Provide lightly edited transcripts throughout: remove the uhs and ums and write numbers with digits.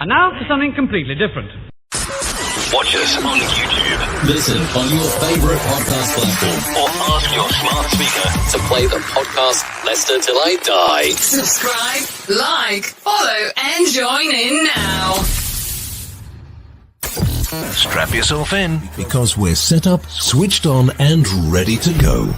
And now for something completely different. Watch us on YouTube. Listen on your favourite podcast platform. Or ask your smart speaker to play the podcast Leicester Till I Die. Subscribe, like, follow, and join in now. Strap yourself in. Because we're set up, switched on, and ready to go.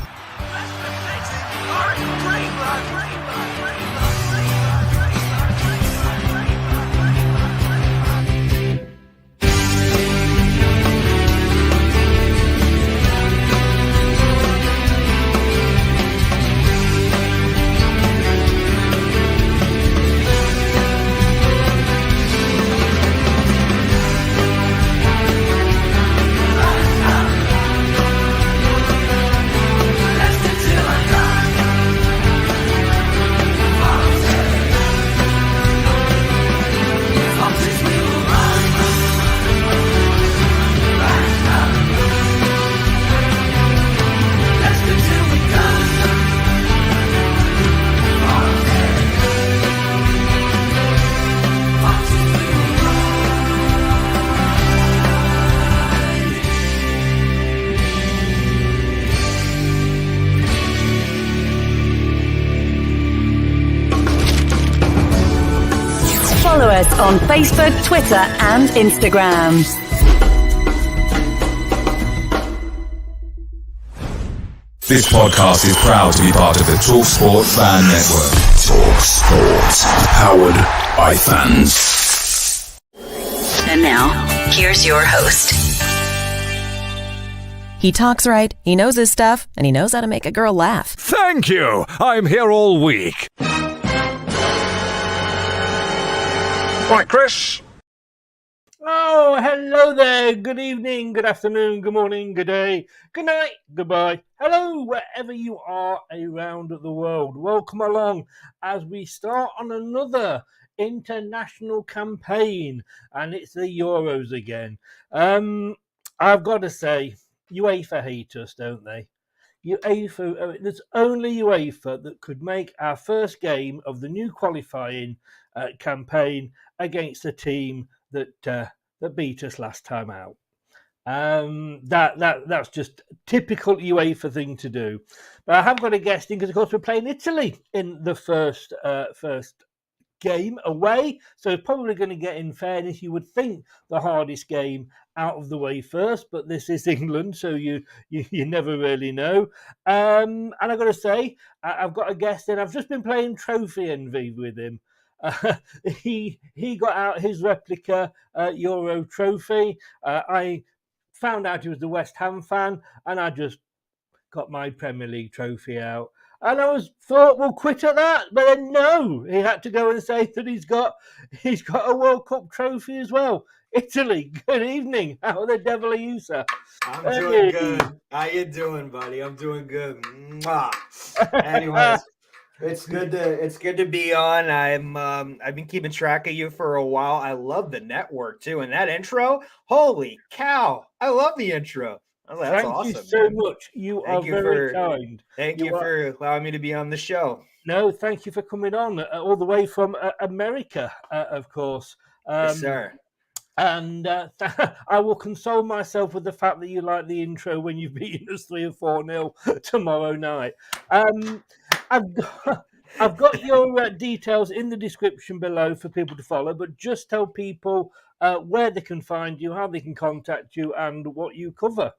Follow us on Facebook, Twitter, and Instagram. This podcast is proud to be part of the Talk Sport Fan Network. Talk Sport, powered by fans. And now, here's your host. He talks right, he knows his stuff, and he knows how to make a girl laugh. Thank you. I'm here all week. Right, Chris. Oh, hello there. Good evening, good afternoon, good morning, good day, good night, goodbye. Hello, wherever you are around the world. Welcome along as we start on another international campaign, and it's the Euros again. I've got to say, UEFA hate us, don't they? UEFA, there's only UEFA that could make our first game of the new qualifying campaign against a team that beat us last time out. That's just a typical UEFA thing to do. But I have got a guest in because, of course, we're playing Italy in the first game away. So it's probably going to get, in fairness, you would think the hardest game out of the way first. But this is England, so you never really know. And I've got to say, I've got a guest in. I've just been playing Trophy Envy with him. He got out his replica Euro trophy. I found out he was the West Ham fan, and I just got my Premier League trophy out. And I thought we'll quit at that, but then no, he had to go and say that he's got a World Cup trophy as well. Italy, good evening. How the devil are you, sir? I'm doing good. How you doing, buddy? I'm doing good. Mwah. Anyways. It's good to be on. I've been keeping track of you for a while. I love the network too, and that intro. Holy cow! I love the intro. That's awesome. Thank you so much. You are very kind. Thank you for allowing me to be on the show. No, thank you for coming on all the way from America, of course. Yes, sir. And I will console myself with the fact that you like the intro when you've beaten us 3 or 4-0 tomorrow night. I've got your details in the description below for people to follow, but just tell people where they can find you, how they can contact you, and what you cover.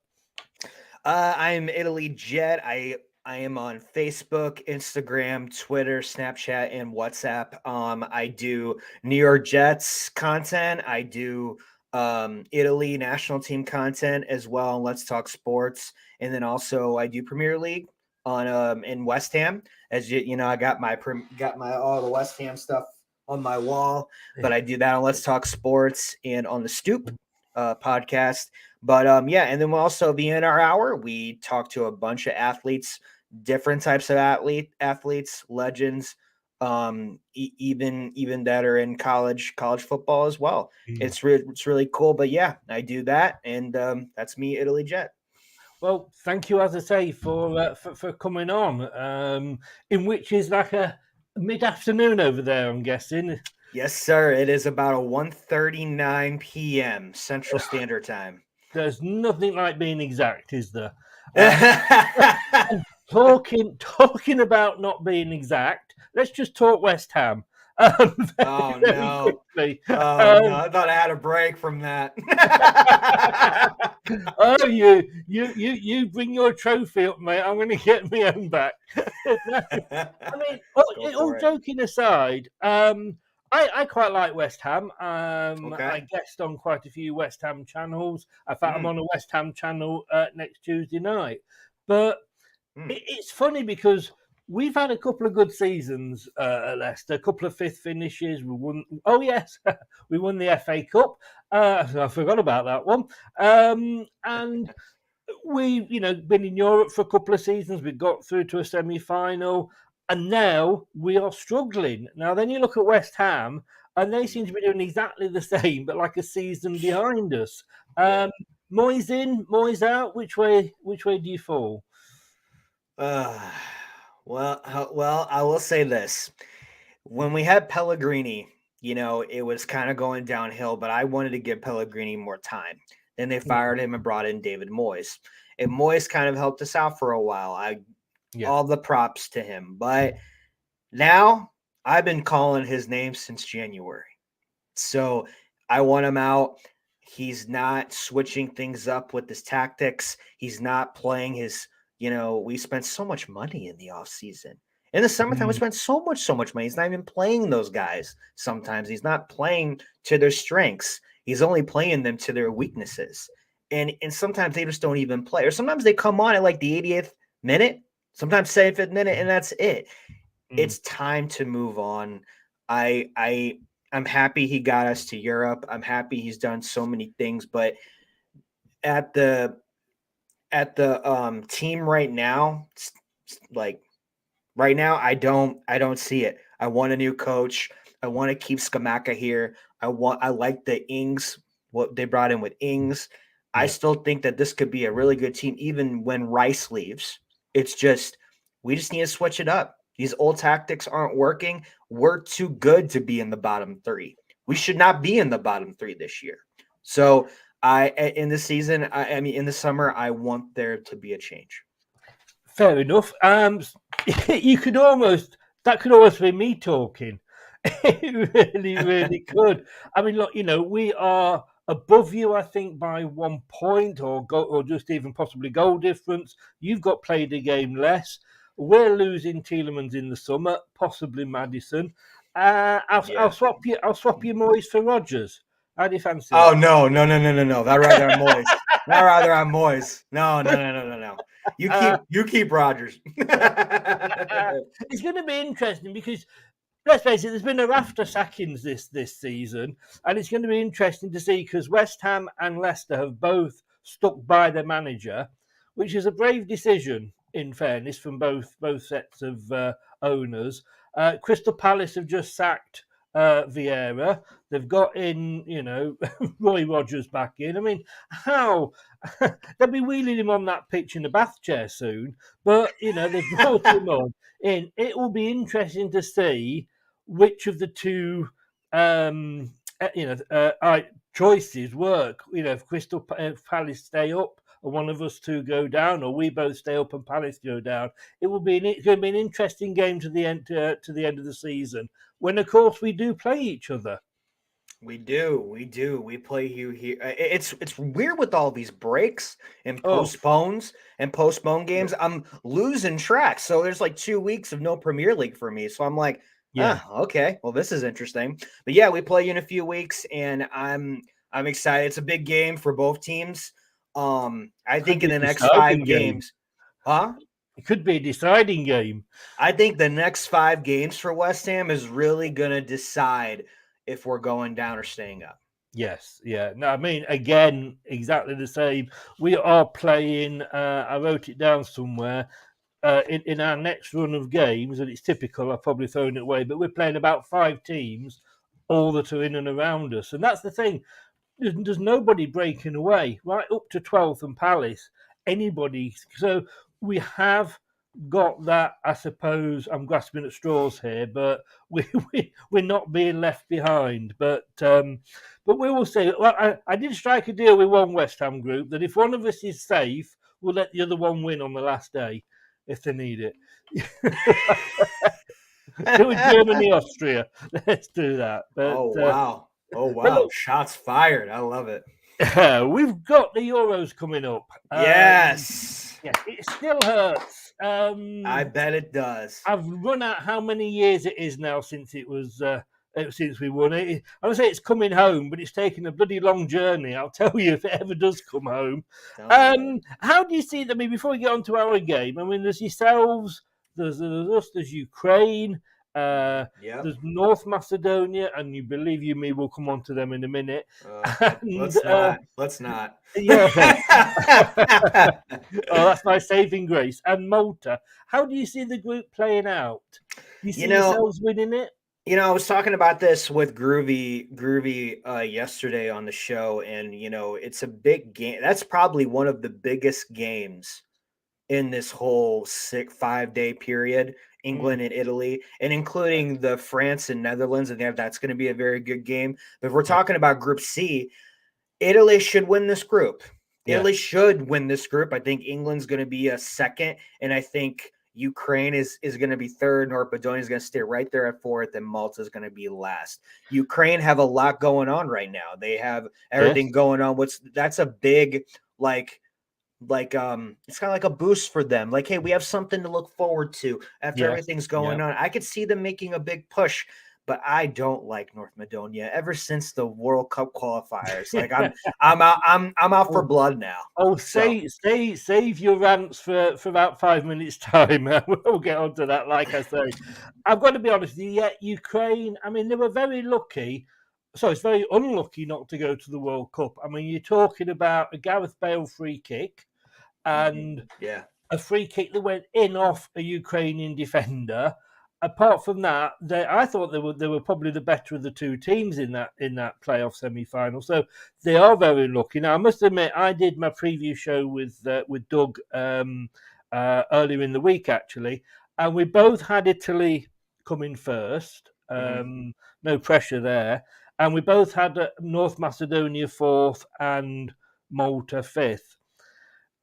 I'm Elliott Jet. I am on Facebook, Instagram, Twitter, Snapchat, and WhatsApp. I do New York Jets content. I do Italy national team content as well. Let's Talk Sports, and then also I do Premier League on in West Ham. As you know, I got my all the West Ham stuff on my wall, but I do that on Let's Talk Sports and on the Stoop podcast. But yeah, and then we'll also be in our hour. We talk to a bunch of athletes, different types of athletes, legends, even that are in college football as well. It's really cool. But yeah, I do that, and that's me, Elliott Jet. Well, thank you, as I say, for coming on. In which is like a mid-afternoon over there, I'm guessing. Yes, sir. It is about a 1:39 p.m. Central Standard Time. There's nothing like being exact, is there? And talking about not being exact, let's just talk West Ham. Oh Very no! quickly. Oh no! I thought I had a break from that. Oh, you bring your trophy up, mate. I'm going to get my own back. I mean, all joking aside, I quite like West Ham. I guest on quite a few West Ham channels. In fact, I'm on a West Ham channel next Tuesday night. But it's funny because we've had a couple of good seasons at Leicester, a couple of fifth finishes. We won. Oh yes, we won the FA Cup. I forgot about that one. And we've been in Europe for a couple of seasons. We got through to a semi-final, and now we are struggling. Now then, you look at West Ham, and they seem to be doing exactly the same, but like a season behind us. Moyes in, Moyes out. Which way do you fall? Well, I will say this. When we had Pellegrini, it was kind of going downhill, but I wanted to give Pellegrini more time. Then they fired him and brought in David Moyes. And Moyes kind of helped us out for a while. All the props to him. But now I've been calling his name since January. So I want him out. He's not switching things up with his tactics. He's not playing his, we spent so much money in the offseason. In the summertime, we spent so much money. He's not even playing those guys sometimes. He's not playing to their strengths. He's only playing them to their weaknesses. And sometimes they just don't even play. Or sometimes they come on at like the 80th minute, sometimes 75th minute, and that's it. It's time to move on. I'm happy he got us to Europe. I'm happy he's done so many things. But at the team right now, right now, I don't see it. I want a new coach. I want to keep Scamacca here. I like the Ings, what they brought in with Ings. I still think that this could be a really good team, even when Rice leaves. It's just, we just need to switch it up. These old tactics aren't working. We're too good to be in the bottom three. We should not be in the bottom three this year. So in the season, in the summer, I want there to be a change. Fair enough. That could almost be me talking. It really could. I mean, look, we are above you, I think, by 1 point or just even possibly goal difference. You've got played a game less. We're losing Tielemans in the summer, possibly Maddison. I'll swap you Moyes for Rodgers. How do you fancy that? Oh no. I'd rather have Moyes. I'd rather have Moyes. No. You keep Rodgers. It's going to be interesting because, let's face it, there's been a raft of sackings this season, and it's going to be interesting to see because West Ham and Leicester have both stuck by their manager, which is a brave decision, in fairness, from both sets of owners. Crystal Palace have just sacked Vieira. They've got in, Roy Rogers back in. I mean, how? They'll be wheeling him on that pitch in a bath chair soon, but, they've brought him on in. It will be interesting to see which of the two, choices work. If Crystal Palace stay up, or one of us two go down, or we both stay up and Palace go down. It's going to be an interesting game to the end of the season, when of course we do play each other. We do. We play you here. It's weird with all these breaks and postponed games. I'm losing track. So there's like 2 weeks of no Premier League for me. So I'm like, okay, well, this is interesting. But yeah, we play you in a few weeks, and I'm excited. It's a big game for both teams. I think in the next 5 games, it could be a deciding game. I think the next 5 games for West Ham is really going to decide if we're going down or staying up. Yes, yeah. No, I mean, again, exactly the same. We are playing, I wrote it down somewhere, in our next run of games, and it's typical, I've probably thrown it away, but we're playing about 5 teams, all that are in and around us. And that's the thing. There's nobody breaking away, right up to 12th and Palace, anybody. So we have got that. I suppose I'm grasping at straws here, but we're not being left behind. But we will see. Well, I did strike a deal with one West Ham group that if one of us is safe, we'll let the other one win on the last day if they need it. Do it Germany, Austria. Let's do that. But, oh wow! Oh but wow! look, Shots fired! I love it. we've got the Euros coming up. Yes. Yeah, it still hurts. I bet it does. I've run out how many years it is now since it was since we won it. I would say it's coming home, but it's taken a bloody long journey. I'll tell you if it ever does come home. How do you see that? I mean, before we get on to our game, I mean, there's yourselves, there's us, there's Ukraine, there's North Macedonia, and you believe you me, we'll come on to them in a minute. Let's not. Yeah. Oh, that's my saving grace. And Malta. How do you see the group playing out? Do you see yourselves winning it? I was talking about this with Groovy yesterday on the show, and it's a big game. That's probably one of the biggest games in this whole 5-day period. England and Italy, and including the France and Netherlands, and that's going to be a very good game. But if we're talking about Group C, Italy should win this group. Yeah. Italy should win this group. I think England's going to be a second, and I think Ukraine is going to be third. North Macedonia is going to stay right there at fourth, and Malta is going to be last. Ukraine have a lot going on right now. They have everything going on. That's a big it's kind of like a boost for them. Like, hey, we have something to look forward to after everything's going on. I could see them making a big push, but I don't like North Macedonia ever since the World Cup qualifiers. Like I'm out for blood now. Oh, save your rants for about 5 minutes time. We'll get onto that. Like I say, I've got to be honest with you. Yeah, Ukraine. I mean, they were very lucky. So it's very unlucky not to go to the World Cup. I mean, you're talking about a Gareth Bale free kick and a free kick that went in off a Ukrainian defender. Apart from that, I thought they were probably the better of the two teams in that playoff semi-final. So they are very lucky. Now, I must admit, I did my preview show with Doug earlier in the week, actually, and we both had Italy coming first. No pressure there. And we both had North Macedonia fourth and Malta fifth.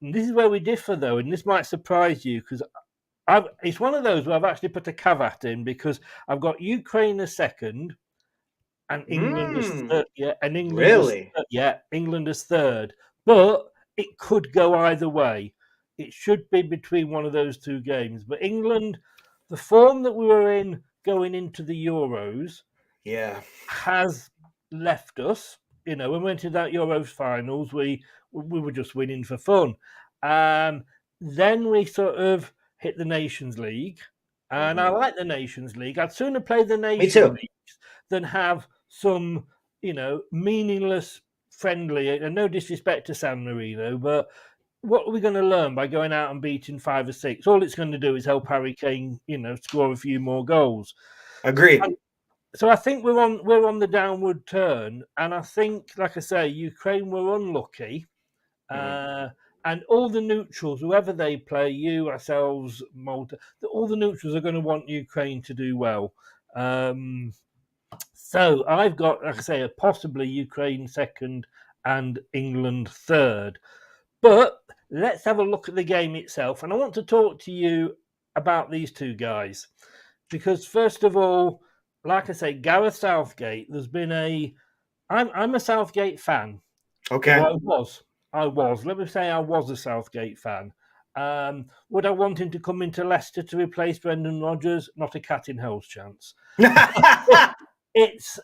And this is where we differ, though, and this might surprise you because it's one of those where I've actually put a caveat in because I've got Ukraine as second and England as third. Yeah, and England as third. But it could go either way. It should be between one of those two games. But England, the form that we were in going into the Euros, has left us. When we went to that Euros finals, we were just winning for fun. Then we sort of hit the Nations League, and I like the Nations League. I'd sooner play the Nations League than have some, meaningless friendly. And no disrespect to San Marino, but what are we going to learn by going out and beating 5 or 6? All it's going to do is help Harry Kane, score a few more goals. Agreed. So I think we're on the downward turn, and I think, like I say, Ukraine were unlucky, and all the neutrals, whoever they play, you, ourselves, Malta, all the neutrals are going to want Ukraine to do well. So I've got, like I say, possibly Ukraine second and England third. But let's have a look at the game itself, and I want to talk to you about these two guys because, first of all, like I say, Gareth Southgate, there's been I'm a Southgate fan. Okay. Well, I was. Let me say I was a Southgate fan. Would I want him to come into Leicester to replace Brendan Rodgers? Not a cat in hell's chance. It's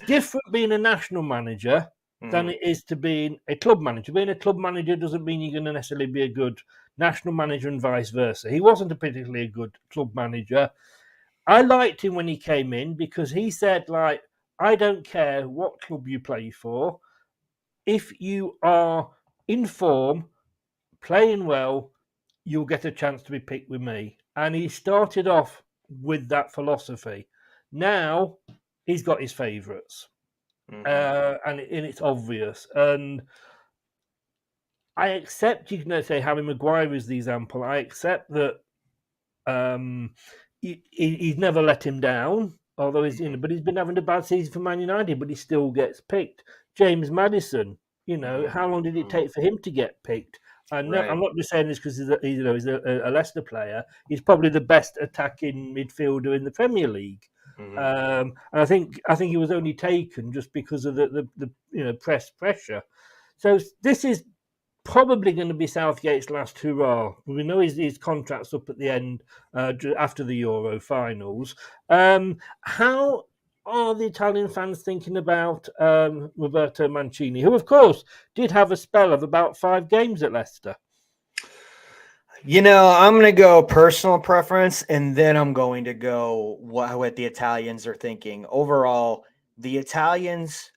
different being a national manager than it is to being a club manager. Being a club manager doesn't mean you're going to necessarily be a good national manager and vice versa. He wasn't a particularly good club manager. I liked him when he came in because he said, I don't care what club you play for. If you are in form, playing well, you'll get a chance to be picked with me. And he started off with that philosophy. Now he's got his favourites, and it's obvious. And I accept you can say Harry Maguire is the example. I accept that he's never let him down, although but he's been having a bad season for Man United, but he still gets picked. James Maddison, how long did it take for him to get picked? I'm not just saying this because he's a Leicester player. He's probably the best attacking midfielder in the Premier League. And I think he was only taken just because of the pressure. So this is probably going to be Southgate's last hurrah. We know his contract's up at the end after the Euro finals. How are the Italian fans thinking about Roberto Mancini, who, of course, did have a spell of about 5 games at Leicester? I'm going to go personal preference, and then I'm going to go what the Italians are thinking. Overall, the Italians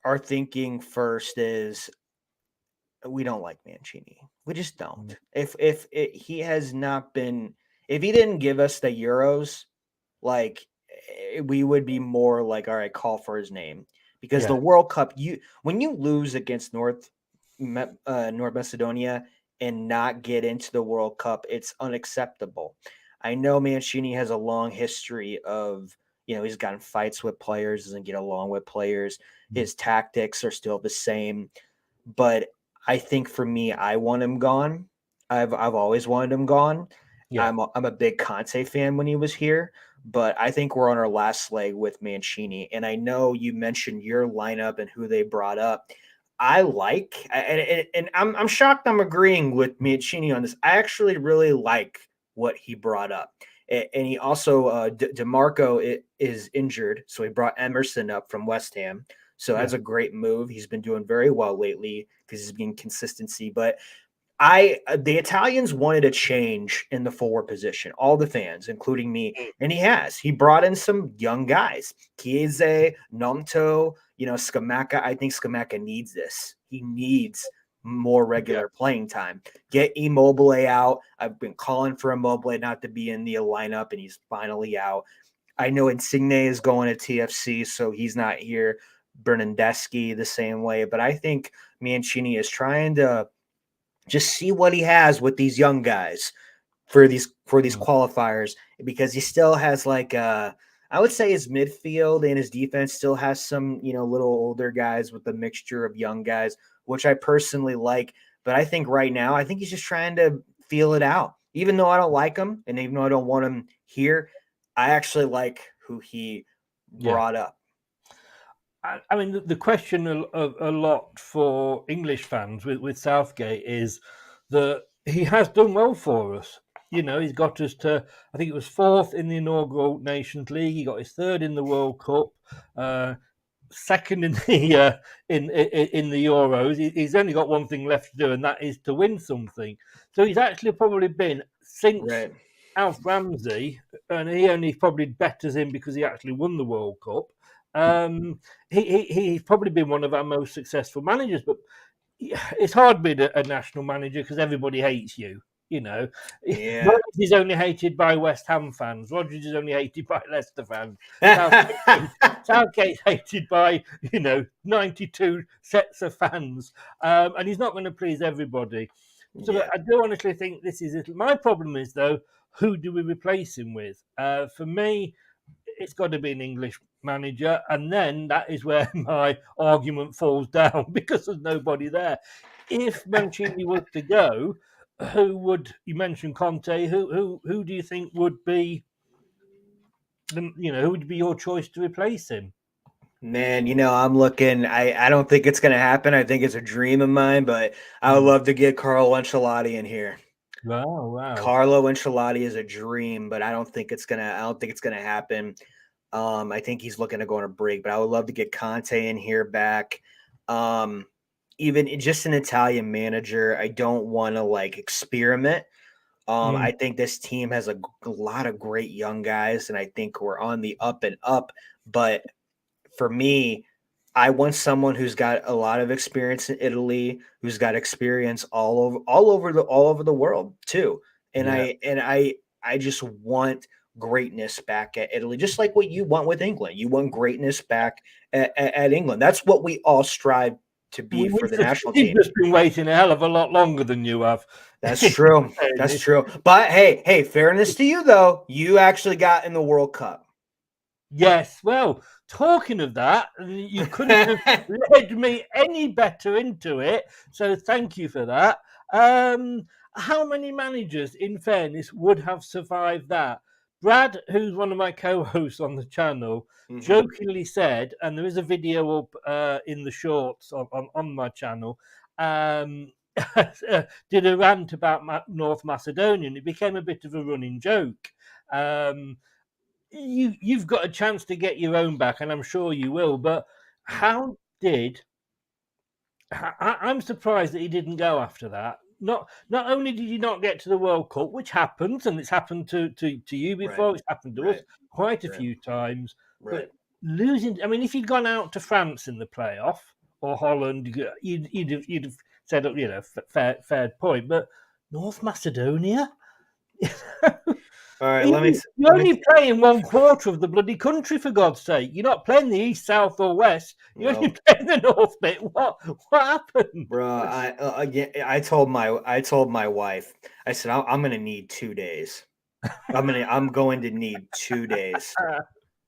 are thinking first is, we don't like Mancini. We just don't. If he has not been, if he didn't give us the Euros, like, we would be more like, all right, call for his name, because the World Cup, when you lose against North Macedonia and not get into the World Cup, it's unacceptable. I know Mancini has a long history of, he's gotten fights with players, doesn't get along with players. His tactics are still the same, but I think for me, I want him gone. I've always wanted him gone. Yeah. I'm a big Conte fan when he was here, but I think we're on our last leg with Mancini. And I know you mentioned your lineup and who they brought up. I like, and I'm shocked I'm agreeing with Mancini on this. I actually really like what he brought up. And he also, DeMarco is injured, so he brought Emerson up from West Ham. So that's a great move. He's been doing very well lately because he's getting consistency. But the Italians wanted a change in the forward position, all the fans, including me, and he has. He brought in some young guys, Chiesa, Nomto, Scamacca. I think Scamacca needs this. He needs more regular playing time. Get Immobile out. I've been calling for Immobile not to be in the lineup, and he's finally out. I know Insigne is going to TFC, so he's not here. Bernardeschi the same way, but I think Mancini is trying to just see what he has with these young guys for these qualifiers, because he still has I would say his midfield and his defense still has some little older guys with a mixture of young guys, which I personally like. But I think right now, I think he's just trying to feel it out. Even though I don't like him, and even though I don't want him here, I actually like who he brought up. I mean, the question a lot for English fans with Southgate is that he has done well for us. He's got us to, I think it was 4th in the inaugural Nations League. He got his 3rd in the World Cup, 2nd in the in the Euros. He's only got one thing left to do, and that is to win something. So he's actually probably been since Alf Ramsey, and he only probably betters him because he actually won the World Cup. He's probably been one of our most successful managers, but it's hard being a national manager because everybody hates you. Rodgers is only hated by West Ham fans. Rodgers is only hated by Leicester fans. Southgate's hated by 92 sets of fans, and he's not going to please everybody. So I do honestly think this is it. My problem is, though, who do we replace him with? For me, it's got to be an English manager, and then that is where my argument falls down because there's nobody there. If Mancini was to go, who would you mention? Conte? Who do you think would be who would be your choice to replace him? Man, I'm looking. I don't think it's going to happen. I think it's a dream of mine, but I would love to get Carlo Ancelotti in here. Wow. Carlo Ancelotti is a dream, but I don't think it's gonna happen. I think he's looking to go on a break, but I would love to get Conte in here back. Even just an Italian manager. I don't want to experiment. I think this team has a lot of great young guys, and I think we're on the up and up. But for me, I want someone who's got a lot of experience in Italy, who's got experience all over the world too. And I just want greatness back at Italy, just like what you want with England. You want greatness back at England. That's what we all strive to be for the national We've team. just been waiting a hell of a lot longer than you have. That's true. That's true. But hey, fairness to you though, you actually got in the World Cup. Yes. Well, talking of that, you couldn't have led me any better into it. So thank you for that. How many managers, in fairness, would have survived that? Brad, who's one of my co-hosts on the channel, jokingly said, and there is a video up in the shorts on my channel, did a rant about North Macedonia, and it became a bit of a running joke. You've got a chance to get your own back, and I'm sure you will. But how did? I'm surprised that he didn't go after that. Not only did he not get to the World Cup, which happens, and it's happened to you before, it's happened to us quite a few times. But losing, I mean, if you'd gone out to France in the playoff or Holland, you'd have said, fair point. But North Macedonia. All right, you're only playing 1/4 of the bloody country, for God's sake. You're not playing the east, south, or west. You're only playing the north bit. What happened, bro? I told my wife. I said I'm going to need 2 days. I'm going to need 2 days.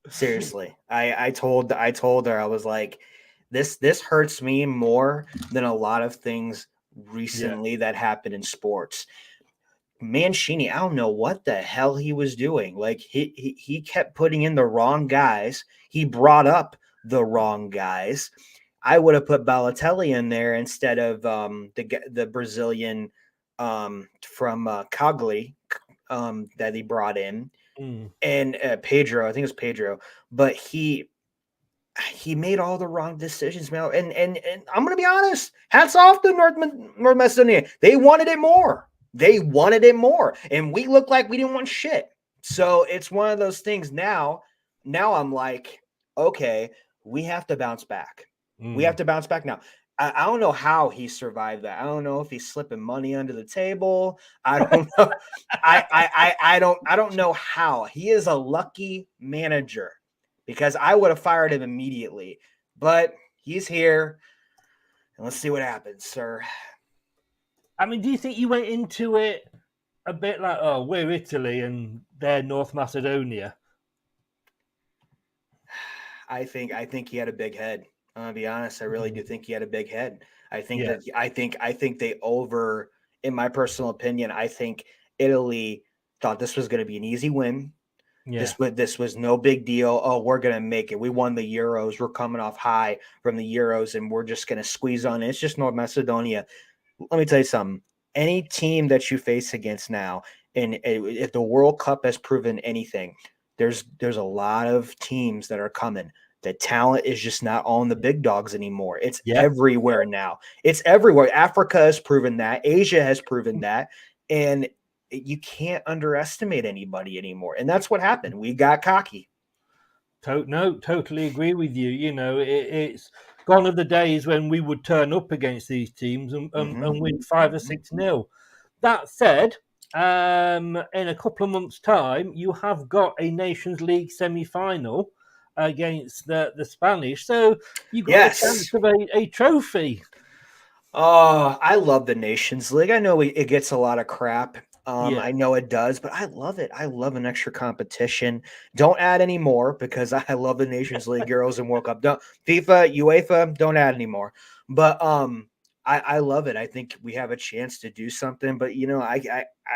Seriously, I told her, I was like, this hurts me more than a lot of things recently that happened in sports. Mancini, I don't know what the hell he was doing. Like he kept putting in the wrong guys. He brought up the wrong guys. I would have put Balotelli in there instead of the Brazilian from Cagliari that he brought in, and Pedro. I think it was Pedro, but he made all the wrong decisions, man. And I'm gonna be honest. Hats off to North Macedonia. They wanted it more. They wanted it more, and we looked like we didn't want shit. So it's one of those things now. Now I'm like, okay, we have to bounce back. We have to bounce back now. I don't know how he survived that. I don't know if he's slipping money under the table. I don't know. I don't know how. He is a lucky manager because I would have fired him immediately. But he's here, and let's see what happens, sir. I mean, do you think you went into it a bit like, oh, we're Italy and they're North Macedonia? I think he had a big head. I'm gonna be honest. I really do think he had a big head. I think I think they in my personal opinion, I think Italy thought this was going to be an easy win. Yeah. This was no big deal. Oh, we're going to make it. We won the Euros. We're coming off high from the Euros, and we're just going to squeeze on it. It's just North Macedonia. Let me tell you something. Any team that you face against now, and if the World Cup has proven anything, there's a lot of teams that are coming. The talent is just not on the big dogs anymore. It's everywhere now. It's everywhere. Africa has proven that. Asia has proven that. And you can't underestimate anybody anymore. And that's what happened. We got cocky. Totally agree with you. You know, it's gone are the days when we would turn up against these teams and win 5 or 6-0. That said, in a couple of months' time, you have got a Nations League semi-final against the Spanish. So you've got a chance of a trophy. Oh, I love the Nations League. I know it gets a lot of crap. I know it does, but I love it. I love an extra competition. Don't add any more because I love the Nations League, Euros, and World Cup. Don't FIFA, UEFA, don't add any more. But I love it. I think we have a chance to do something. But you know,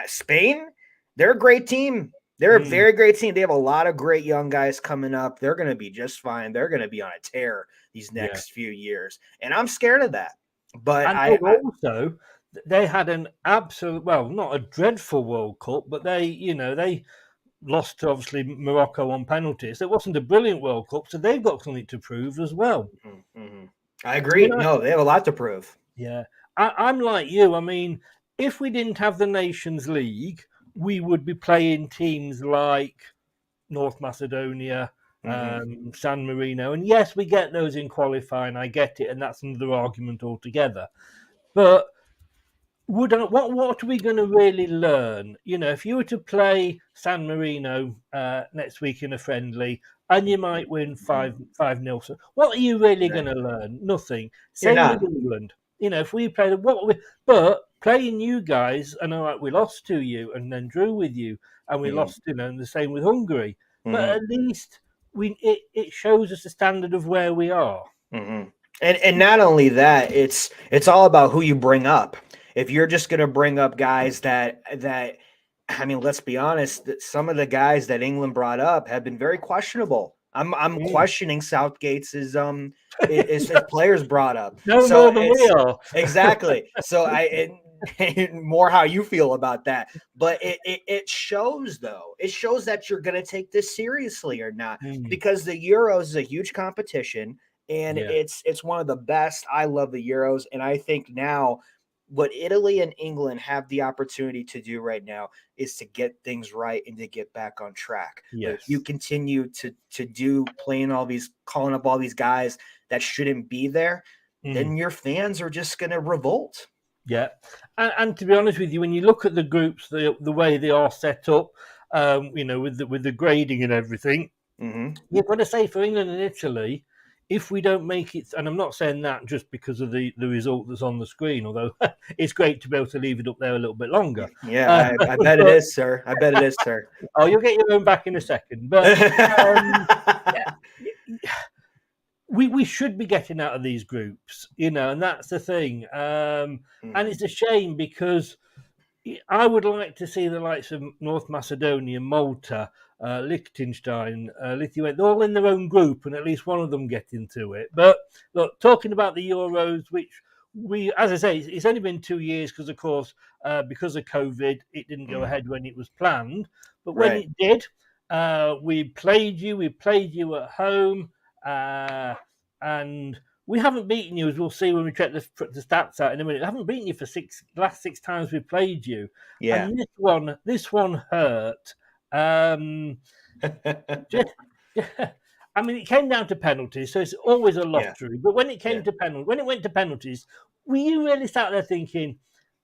Spain, they're a great team. They're a very great team. They have a lot of great young guys coming up. They're going to be just fine. They're going to be on a tear these next few years, and I'm scared of that. But also, they had an absolute, well, not a dreadful World Cup, but they lost to obviously Morocco on penalties. It wasn't a brilliant World Cup, so they've got something to prove as well. Mm-hmm. I agree. No, they have a lot to prove. Yeah, I'm like you. I mean, if we didn't have the Nations League, we would be playing teams like North Macedonia, San Marino. And yes, we get those in qualifying. I get it. And that's another argument altogether. But what are we going to really learn? If you were to play San Marino next week in a friendly and you might win 5-0, so what are you really going to learn? Nothing. Same with England. If we played, but playing you guys, and all right, we lost to you and then drew with you, and we lost, and the same with Hungary. But at least it shows us the standard of where we are. And not only that, it's all about who you bring up. If you're just going to bring up guys that I mean, let's be honest, some of the guys that England brought up have been very questionable. I'm questioning Southgate's his players brought up. No more than we are. Exactly. So more how you feel about that. But it shows, though. It shows that you're going to take this seriously or not, because the Euros is a huge competition, and it's one of the best. I love the Euros, and I think now what Italy and England have the opportunity to do right now is to get things right and to get back on track. Yes. If you continue to calling up all these guys that shouldn't be there, then your fans are just going to revolt. Yeah. And to be honest with you, when you look at the groups, the way they are set up, with the grading and everything, you've got to say for England and Italy, if we don't make it, and I'm not saying that just because of the result that's on the screen, although it's great to be able to leave it up there a little bit longer. Yeah, I bet it is, sir. I bet it is, sir. Oh, you'll get your own back in a second. But we should be getting out of these groups, and that's the thing. And it's a shame because I would like to see the likes of North Macedonia, Malta, Liechtenstein, Lithuania, all in their own group, and at least one of them get into it. But look, talking about the Euros, which as I say, it's only been 2 years because, of course, because of COVID, it didn't go ahead when it was planned. But when it did, we played you at home, and we haven't beaten you, as we'll see when we check the stats out in a minute. We haven't beaten you for last six times we played you. Yeah. And this one hurt. I mean, it came down to penalties, so it's always a lottery. But when it went to penalties, were you really sat there thinking,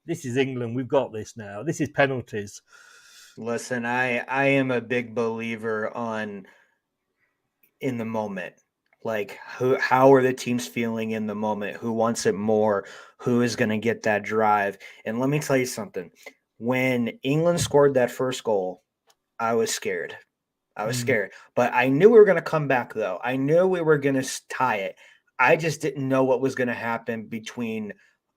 "This is England. We've got this now. This is penalties"? Listen, I am a big believer in the moment. Like, how are the teams feeling in the moment? Who wants it more? Who is going to get that drive? And let me tell you something. When England scored that first goal, I was scared. But I knew we were going to come back, though. I knew we were going to tie it. I just didn't know what was going to happen between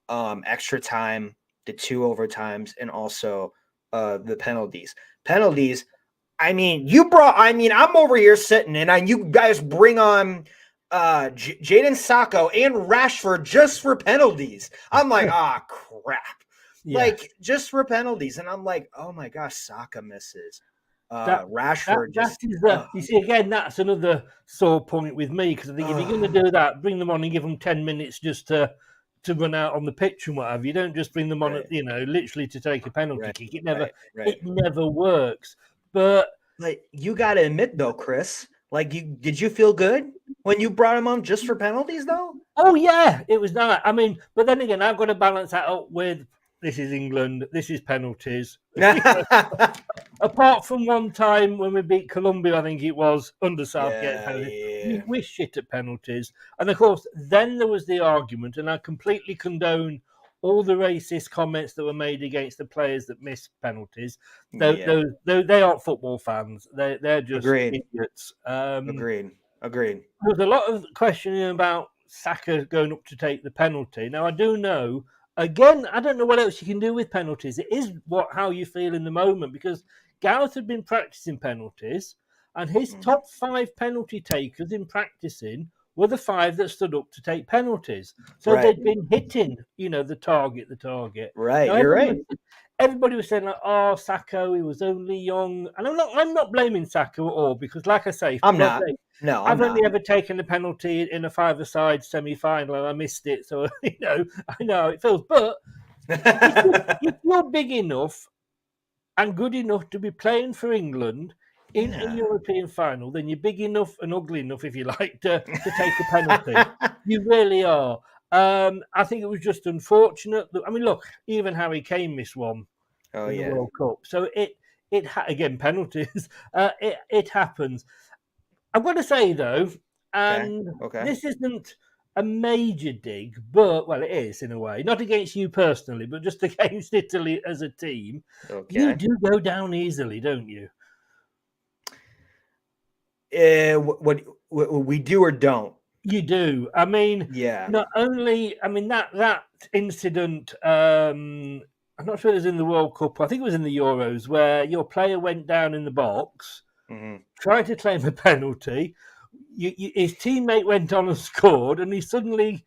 extra time, the 2 overtimes, and also the penalties. Penalties, I'm over here sitting, and you guys bring on Jadon Sancho and Rashford just for penalties. I'm like, crap. Yeah. Like, just for penalties. And I'm like, oh my gosh, Saka misses. Rashford you see, again, that's another sore point with me, because I think if you're going to do that, bring them on and give them 10 minutes just to run out on the pitch and whatever. You don't just bring them on, literally to take a penalty kick. It never works. But like, you got to admit, though, Chris, like, did you feel good when you brought him on just for penalties, though? Oh yeah, it was that. I mean, but then again, I've got to balance that up with, this is England, this is penalties. Apart from one time when we beat Colombia, I think it was, under Southgate, we're shit at penalties. And of course, then there was the argument, and I completely condone all the racist comments that were made against the players that missed penalties. They aren't football fans. They're just idiots. Agreed. There was a lot of questioning about Saka going up to take the penalty. Now, I do know, again, I don't know what else you can do with penalties. It is how you feel in the moment, because Gareth had been practicing penalties, and his top 5 penalty takers in practicing were the 5 that stood up to take penalties. So they'd been hitting, the target. Right, now, you're right. Everybody was saying, like, Saka, he was only young. And I'm not blaming Saka at all, because, like I say, I've only ever taken a penalty in a 5-a-side semi-final, and I missed it. So, I know how it feels. But if you're big enough and good enough to be playing for England in a European final, then you're big enough and ugly enough, if you like, to take a penalty. You really are. I think it was just unfortunate. I mean, look, even Harry Kane missed one in the World Cup. So again, penalties. It happens. I've got to say, though, and this isn't a major dig, but, well, it is in a way. Not against you personally, but just against Italy as a team. You do go down easily, don't you? What we do or don't? You do. I mean, not only, that incident, I'm not sure it was in the World Cup, I think it was in the Euros, where your player went down in the box, tried to claim a penalty, his teammate went on and scored, and he suddenly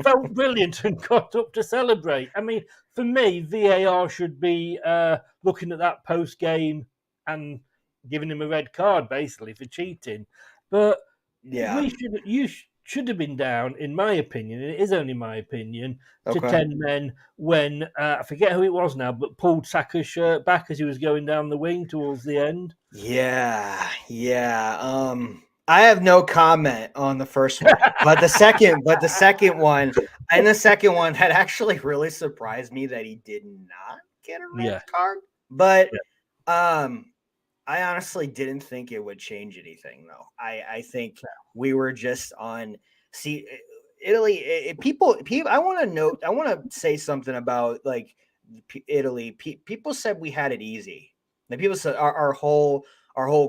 felt brilliant and got up to celebrate. I mean, for me, VAR should be looking at that post-game and giving him a red card, basically, for cheating. But you should have been down, in my opinion, and it is only my opinion, to 10 men when, I forget who it was now, but pulled Saka's shirt back as he was going down the wing towards the end. Yeah. I have no comment on the first one, but the second one, had actually really surprised me that he did not get a red card. But I honestly didn't think it would change anything, though. I think we were just on. See, Italy. People. I want to say something about like Italy. People said we had it easy. And people said our whole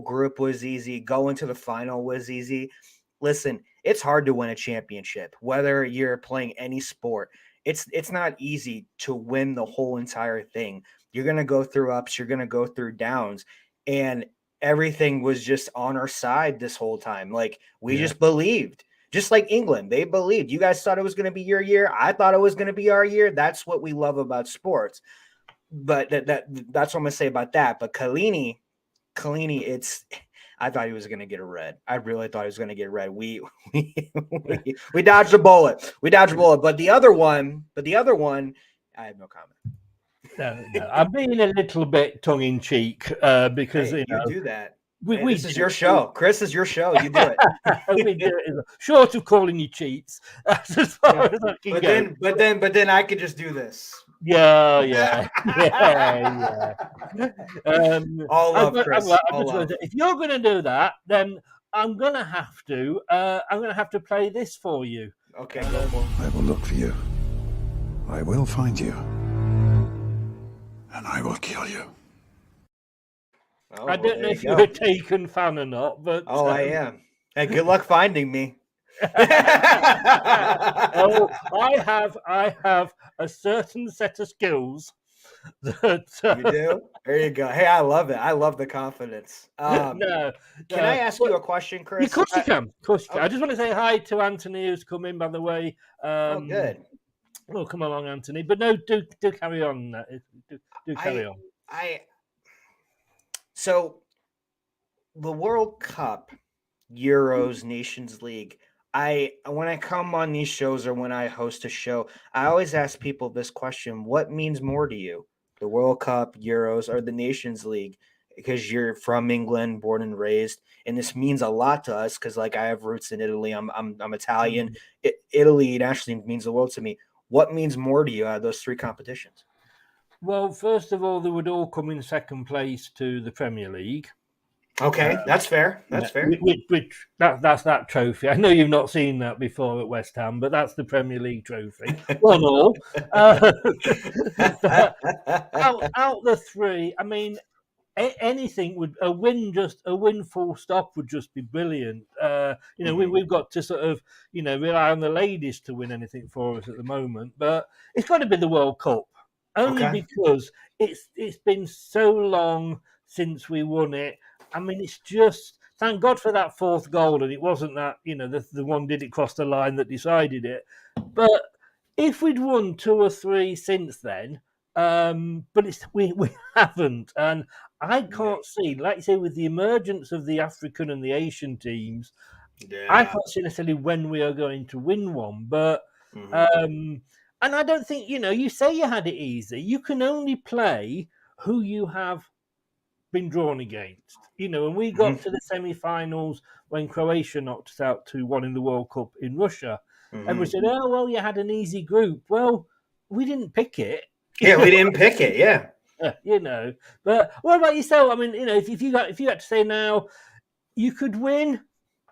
group was easy. Going to the final was easy. Listen, it's hard to win a championship, whether you're playing any sport. It's not easy to win the whole entire thing. You're gonna go through ups. You're gonna go through downs. And everything was just on our side this whole time. Like we just believed, just like England, they believed. You guys thought it was going to be your year. I thought it was going to be our year. That's what we love about sports. But that's what I'm going to say about that. But Chiellini, I thought he was going to get a red. I really thought he was going to get a red. We dodged a bullet. But the other one, I have no comment. No. I'm being a little bit tongue-in-cheek because you do that. This is your show, Chris. Is your show. You do it. We do it. Short of calling you cheats, that's as far as I can go. But then I could just do this. Yeah. All love, Chris. If you're going to do that, then I'm going to have to. Play this for you. Okay. I will look for you. I will find you. And I will kill you. I don't know if you're a Taken fan or not, but I am. Hey, good luck finding me. I have a certain set of skills that you do. There you go. Hey, I love it. I love the confidence. Can I ask you a question, Chris? Of course you can. I just want to say hi to Anthony, who's come in, by the way. Good. Well, come along, Anthony. But no, do carry on. Do carry on. So the World Cup, Euros, Nations League. When I come on these shows or when I host a show, I always ask people this question: what means more to you, the World Cup, Euros, or the Nations League? Because you're from England, born and raised, and this means a lot to us. Because like I have roots in Italy. I'm Italian. Italy actually means the world to me. What means more to you out of those three competitions? Well, first of all, they would all come in second place to the Premier League. Okay, that's fair. That's fair. That's that trophy. I know you've not seen that before at West Ham, but that's the Premier League trophy. 1-1. Out the three, I mean, anything would a win full stop would just be brilliant. We've got to sort of rely on the ladies to win anything for us at the moment, but it's got to be the World Cup only because it's been so long since we won it. I mean, it's just thank God for that fourth goal, and it wasn't that the one did it cross the line that decided it. But if we'd won 2 or 3 since then, but we haven't, and I can't see, like you say, with the emergence of the African and the Asian teams, I can't see necessarily when we are going to win one. But and I don't think you say you had it easy. You can only play who you have been drawn against. And we got to the semi-finals when Croatia knocked us out 2-1 in the World Cup in Russia. Everyone said, "Oh, well, you had an easy group." Well, we didn't pick it. Yeah, we didn't pick it. Yeah. But what about yourself? I mean, if you had to say now, you could win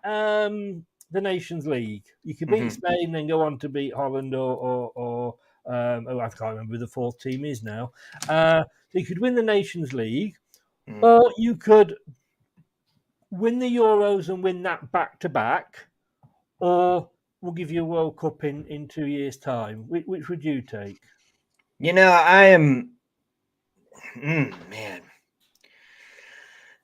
the Nations League. You could beat Spain, then go on to beat Holland or I can't remember who the fourth team is now. So you could win the Nations League, or you could win the Euros and win that back to back, or we'll give you a World Cup in 2 years' time. Which would you take? I am. Man,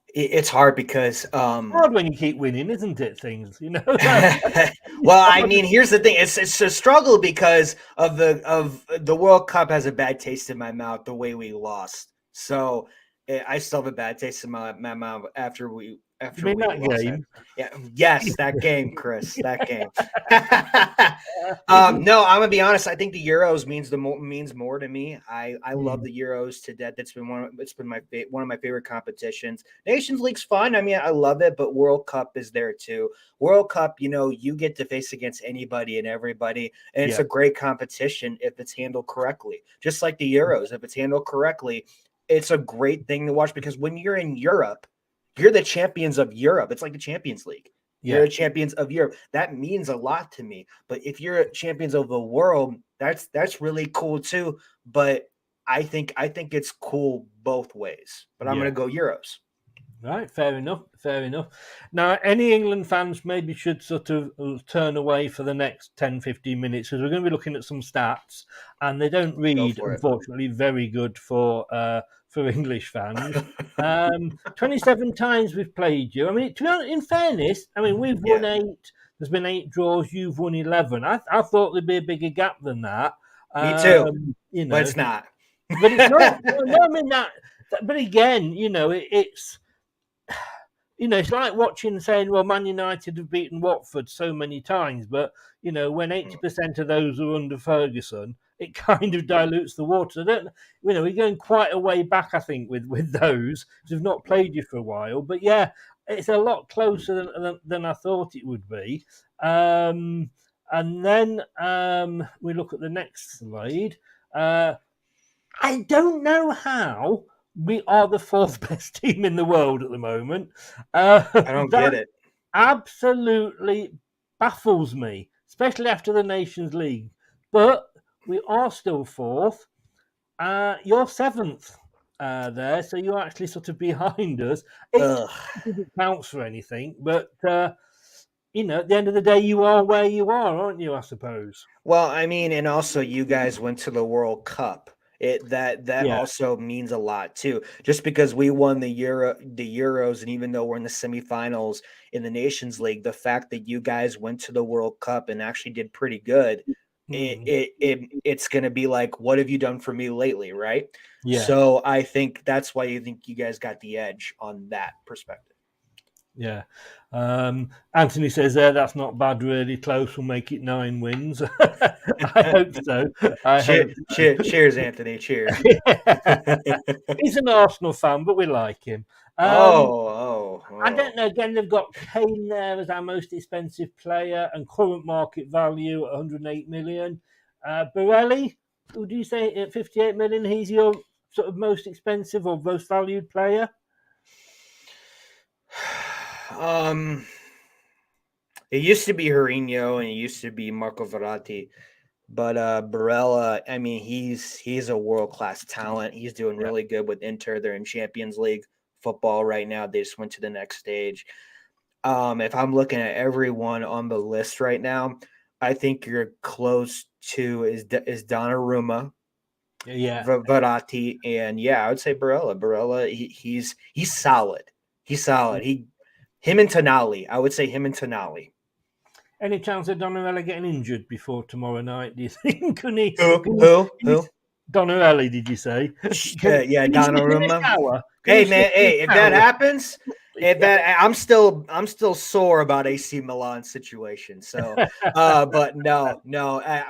it's hard because hard when you keep winning, isn't it? Things, Well, I mean, here's the thing: it's a struggle because of the World Cup has a bad taste in my mouth the way we lost. So I still have a bad taste in my mouth after we lost. Game? Yeah, yes, that game, Chris, that game. No, I'm gonna be honest. I think the Euros means more to me. I love the Euros to death. It's been one of my favorite competitions. Nations League's fun. I mean, I love it, but World Cup is there too. World Cup, you get to face against anybody and everybody, and it's a great competition if it's handled correctly. Just like the Euros, if it's handled correctly, it's a great thing to watch because when you're in Europe, you're the champions of Europe. It's like the Champions League. You're the champions of Europe. That means a lot to me. But if you're champions of the world, that's really cool too. But I think it's cool both ways. But I'm going to go Euros. Right, fair enough. Now, any England fans maybe should sort of turn away for the next 10, 15 minutes because we're going to be looking at some stats, and they don't read, unfortunately, very good for English fans. 27 times we've played you. I mean, to be honest, in fairness, I mean, we've won 8. There's been 8 draws. You've won 11. I thought there'd be a bigger gap than that. Me too. But it's not. But it's not. No, I mean that. But again, it's. It's like watching saying, well, Man United have beaten Watford so many times, but, when 80% of those are under Ferguson, it kind of dilutes the water. We're going quite a way back, I think, with those, because we've not played you for a while. But, yeah, it's a lot closer than I thought it would be. And then we look at the next slide. I don't know how we are the 4th best team in the world at the moment. I don't get it. Absolutely baffles me, especially after the Nations League. But we are still 4th. You're 7th there, so you're actually sort of behind us. It doesn't count for anything, but at the end of the day, you are where you are, aren't you, I suppose? Well, I mean, and also you guys went to the World Cup. That also means a lot too. Just because we won the Euros, and even though we're in the semifinals in the Nations League, the fact that you guys went to the World Cup and actually did pretty good, it's going to be like, what have you done for me lately, right? Yeah. So I think that's why you think you guys got the edge on that perspective. Yeah. Anthony says that's not bad, really close. We'll make it 9 wins. I hope so. Cheers, Anthony. Cheers. He's an Arsenal fan, but we like him. I don't know. Again, they've got Kane there as our most expensive player and current market value at 108 million. Borelli, would you say at 58 million, he's your sort of most expensive or most valued player? It used to be Mourinho and it used to be Marco Verratti, but Barella, I mean, he's a world-class talent. He's doing really good with Inter. They're in Champions League football right now. They just went to the next stage. If I'm looking at everyone on the list right now, I think you're close to is Donnarumma, Verratti, and I would say Barella. Barella, he's solid. He's solid. Him and Tonali. I would say him and Tonali. Any chance of Donnarelli getting injured before tomorrow night, do you think? Who? Donnarelli, did you say? Yeah, Donnarumma. Hey, man, if that happens, I'm still sore about AC Milan situation. So, but no,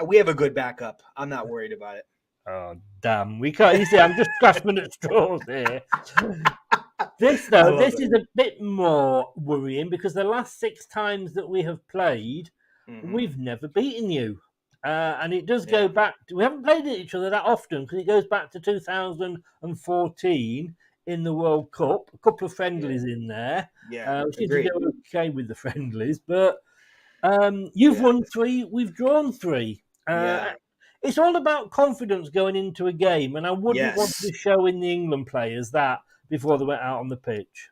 we have a good backup. I'm not worried about it. Oh, damn. We can't. You see, I'm just grasping at straws here. This is a bit more worrying because the last 6 times that we have played, we've never beaten you. And it does go back to, we haven't played each other that often because it goes back to 2014 in the World Cup. A couple of friendlies in there. We seem to go okay with the friendlies, but you've won 3, we've drawn 3. It's all about confidence going into a game, and I wouldn't want to show in the England players that before they went out on the pitch.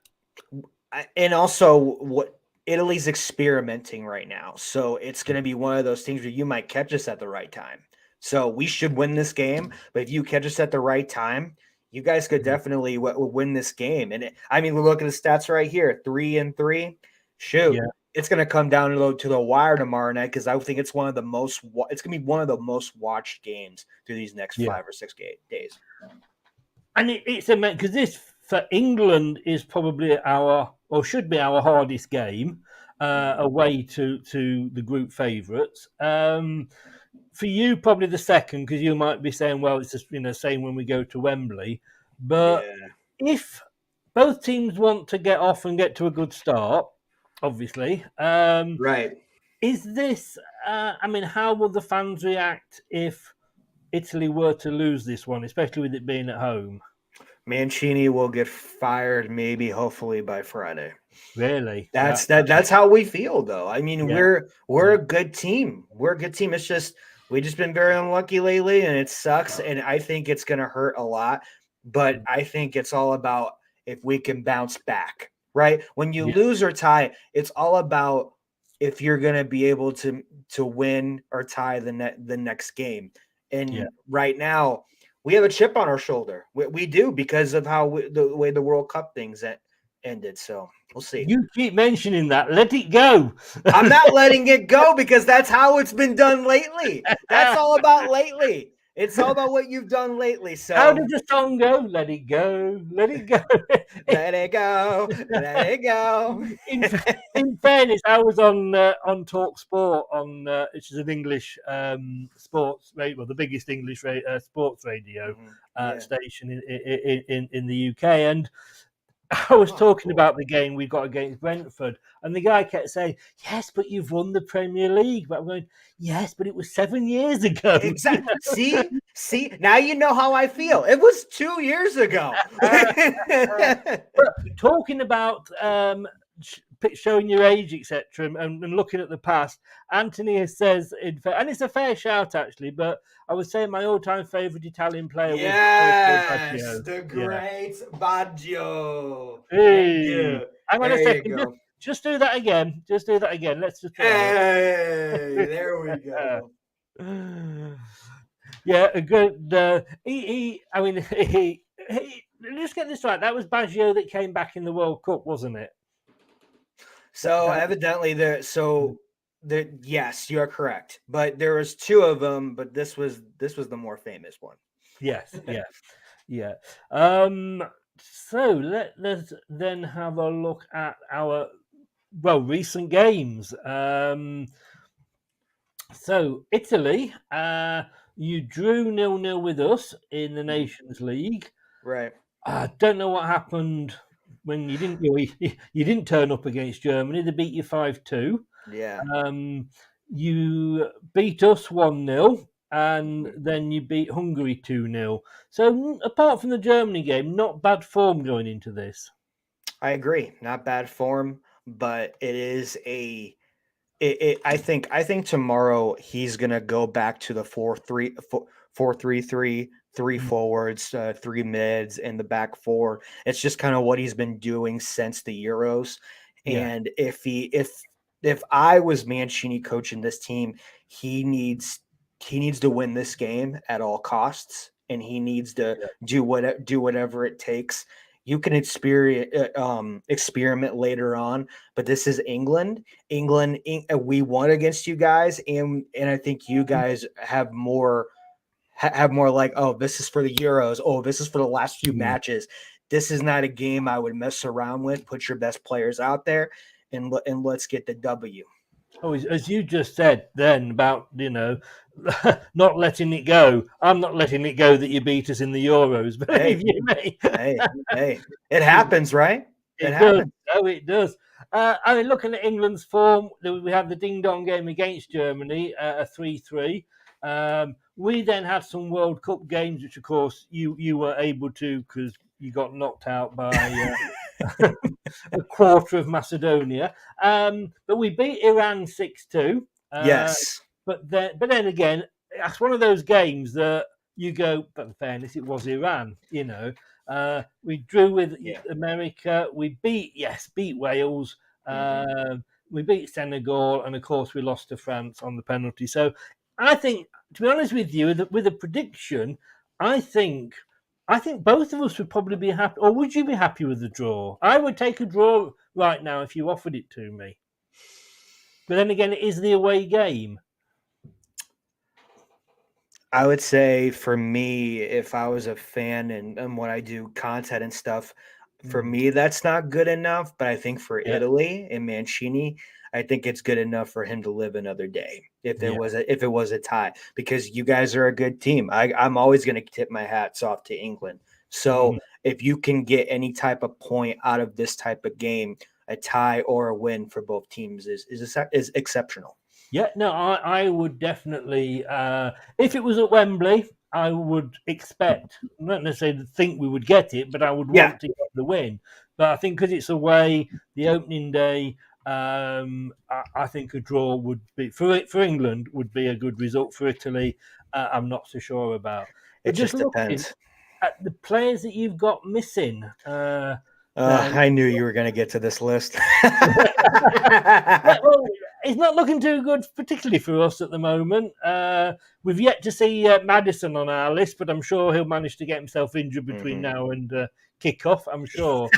And also, what Italy's experimenting right now, so it's going to be one of those things where you might catch us at the right time. So we should win this game, but if you catch us at the right time, you guys could definitely win this game. And look at the stats right here: 3-3. Shoot, it's going to come down to the wire tomorrow night because I think it's one of the most. It's going to be one of the most watched games through these next 5 or 6 days. And it's immense because this for England is probably should be our hardest game away to the group favourites. For you, probably the second, because you might be saying, well, it's just same when we go to Wembley. But if both teams want to get off and get to a good start, obviously, right? Is this? How will the fans react if Italy were to lose this one, especially with it being at home? Mancini will get fired, hopefully by Friday. Really? That's how we feel, though. We're a good team. We're a good team. It's just we've just been very unlucky lately, and it sucks. And I think it's going to hurt a lot. But I think it's all about if we can bounce back, right? When you lose or tie, it's all about if you're going to be able to win or tie the next game. And right now, we have a chip on our shoulder. We do because of the way the World Cup things ended. So we'll see. You keep mentioning that. Let it go. I'm not letting it go because that's how it's been done lately. That's all about lately. It's all about what you've done lately. So how does the song go? Let it go. Let it go. Let it go. Let it go. In fairness, I was on Talk Sport which is an English sports radio, the biggest English sports radio station in the UK, and I was talking about the game we got against Brentford, and the guy kept saying, yes, but you've won the Premier League. But I'm going, yes, but it was 7 years ago. Exactly. See, now you know how I feel. It was 2 years ago. But talking about showing your age, etc., and looking at the past, Anthony says, and it's a fair shout, actually, but I would say my all-time favourite Italian player was Baggio. The great Baggio. Hey. Hang on a second. Just do that again. Let's just try it. There we go. A good. Let's get this right. That was Baggio that came back in the World Cup, wasn't it? So evidently yes, you are correct. But there was 2 of them, but this was the more famous one. Yes, yeah. So let's then have a look at our recent games. So Italy, you drew 0-0 with us in the Nations League. Right. I don't know what happened when you didn't turn up against Germany. They beat you 5-2. Yeah. You beat us 1-0, and then you beat Hungary 2-0. So apart from the Germany game, not bad form going into this. I agree. Not bad form, but it is I think tomorrow he's gonna go back to the 4-3-3, 3 forwards, 3 mids, and the back 4. It's just kind of what he's been doing since the Euros. And if I was Mancini coaching this team, he needs to win this game at all costs, and he needs to do whatever it takes. You can experiment later on, but this is England. We won against you guys, and I think you guys have more like, oh, this is for the Euros. Oh, this is for the last few matches. This is not a game I would mess around with. Put your best players out there, and let's get the W. Oh, as you just said then about, not letting it go. I'm not letting it go that you beat us in the Euros, believe you me. Hey, it happens, right? It happens. Oh, it does. I mean, looking at England's form, we had the ding-dong game against Germany, a 3-3. We then had some World Cup games, which, of course, you were able to because you got knocked out by a quarter of Macedonia. But we beat Iran 6-2. Yes. But then again, that's one of those games that you go, but in fairness, it was Iran, you know. We drew with America. We beat Wales. We beat Senegal, and of course, we lost to France on the penalty. So, I think, to be honest with you, with a prediction, I think both of us would probably be happy. Or would you be happy with the draw? I would take a draw right now if you offered it to me. But then again, it is the away game. I would say for me, if I was a fan and when I do content and stuff, for me, that's not good enough. But I think for Italy and Mancini, I think it's good enough for him to live another day. If it was a tie, because you guys are a good team. I'm always going to tip my hats off to England. So if you can get any type of point out of this type of game, a tie or a win for both teams is exceptional. Yeah, no, I would definitely, if it was at Wembley, I would expect, not necessarily think we would get it, but I would want to get the win. But I think because it's away, the opening day, I think a draw would be, for England, would be a good result. For Italy, I'm not so sure about. It just depends. At the players that you've got missing. I knew you were going to get to this list. Well, it's not looking too good, particularly for us at the moment. We've yet to see Maddison on our list, but I'm sure he'll manage to get himself injured between now and kick-off, I'm sure.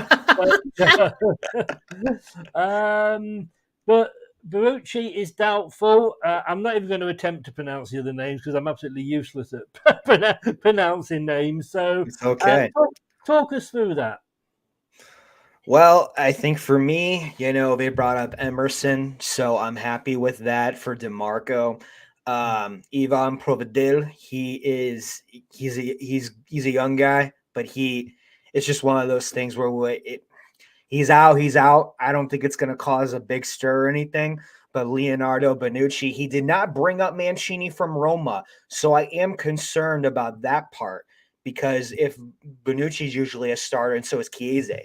But Bonucci is doubtful. I'm not even going to attempt to pronounce the other names because I'm absolutely useless at pronouncing names. So it's okay. Talk us through that. Well, I think for me, they brought up Emerson, so I'm happy with that for DeMarco. Ivan Provedel, he's a young guy, but it's just one of those things where he's out. I don't think it's going to cause a big stir or anything. But Leonardo Bonucci, he did not bring up Mancini from Roma, so I am concerned about that part because if Bonucci's usually a starter, and so is Chiesa.